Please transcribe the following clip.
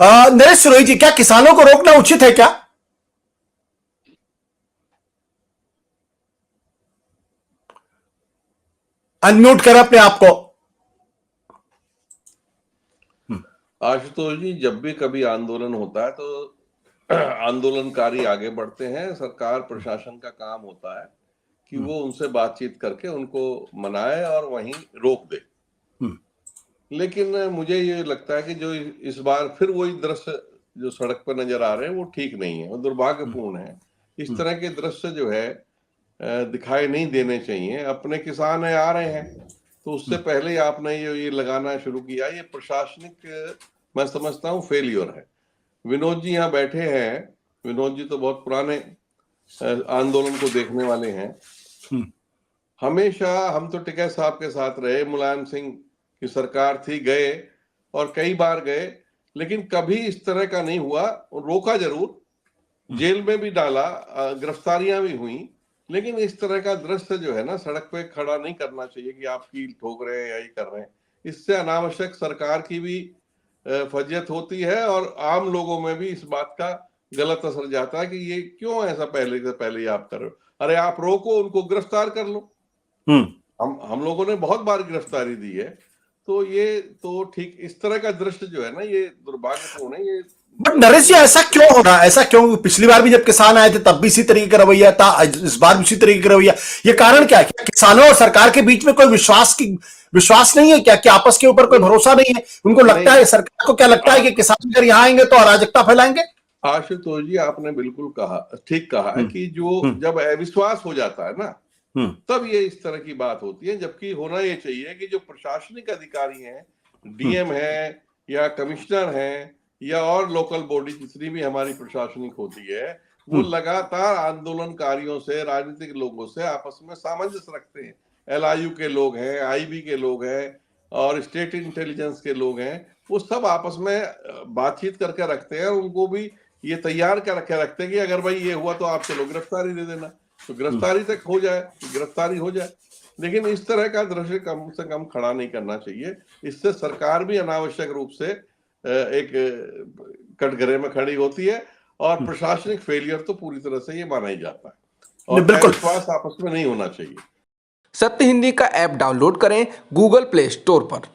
नरेश सिरोही जी, क्या किसानों को रोकना उचित है क्या? अनम्यूट करें अपने आप को। आशुतोष जी, जब भी कभी आंदोलन होता है तो आंदोलनकारी आगे बढ़ते हैं। सरकार प्रशासन का काम होता है कि वो उनसे बातचीत करके उनको मनाए और वहीं रोक दे। लेकिन मुझे ये लगता है कि जो इस बार फिर वही दृश्य जो सड़क पर नजर आ रहे हैं वो ठीक नहीं है, वो दुर्भाग्यपूर्ण है। इस तरह के दृश्य जो है दिखाई नहीं देने चाहिए। अपने किसान आ रहे हैं तो उससे पहले ही आपने ये लगाना शुरू किया, ये प्रशासनिक मैं समझता हूँ फेलियर है। विनोद जी यहाँ बैठे हैं, विनोद जी तो बहुत पुराने आंदोलन को देखने वाले हैं। हमेशा हम तो टिकैत साहब के साथ रहे, मुलायम सिंह की सरकार थी, गए और कई बार गए, लेकिन कभी इस तरह का नहीं हुआ। रोका जरूर, जेल में भी डाला, गिरफ्तारियां भी हुई, लेकिन इस तरह का दृश्य जो है ना सड़क पे खड़ा नहीं करना चाहिए कि आप कील ठोक रहे हैं या ये कर रहे हैं। इससे अनावश्यक सरकार की भी फजियत होती है और आम लोगों में भी इस बात का गलत असर जाता है कि ये क्यों ऐसा पहले से पहले ही आप कर रहे हो। अरे आप रोको, उनको गिरफ्तार कर लो। हम लोगों ने बहुत बार गिरफ्तारी दी है। तो ये तो ठीक, इस तरह का दृश्य जो है ना ये दुर्भाग्यपूर्ण है। ये बट नरेश जी, ऐसा क्यों हो रहा है? ऐसा क्यों? पिछली बार भी जब किसान आए थे तब भी इसी तरीके का रवैया था, इस बार भी इसी तरीके का रवैया। ये कारण क्या है? क्या किसानों और सरकार के बीच में कोई विश्वास नहीं है क्या? कि आपस के ऊपर कोई भरोसा नहीं है? उनको लगता है, सरकार को क्या लगता है कि किसान अगर यहाँ आएंगे तो अराजकता फैलाएंगे? आशुतोष जी, आपने बिल्कुल कहा, ठीक कहा है कि जो जब अविश्वास हो जाता है ना तब ये इस तरह की बात होती है। जबकि होना ये चाहिए कि जो प्रशासनिक अधिकारी हैं, डीएम है या कमिश्नर हैं या और लोकल बॉडी जितनी भी हमारी प्रशासनिक होती है, वो लगातार आंदोलनकारियों से, राजनीतिक लोगों से आपस में सामंजस्य रखते हैं। एलआईयू के लोग हैं, आईबी के लोग हैं और स्टेट इंटेलिजेंस के लोग हैं, वो सब आपस में बातचीत करके रखते हैं और उनको भी ये तैयार करके रखते हैं कि अगर भाई ये हुआ तो आप चलो गिरफ्तारी दे देना, तो गिरफ्तारी तक हो जाए, गिरफ्तारी हो जाए। लेकिन इस तरह का दृश्य कम से कम खड़ा नहीं करना चाहिए। इससे सरकार भी अनावश्यक रूप से एक कटघरे में खड़ी होती है और प्रशासनिक फेलियर तो पूरी तरह से ये माना ही जाता है और विश्वास आपस में नहीं होना चाहिए। सत्य हिंदी का ऐप डाउनलोड करें गूगल प्ले स्टोर पर।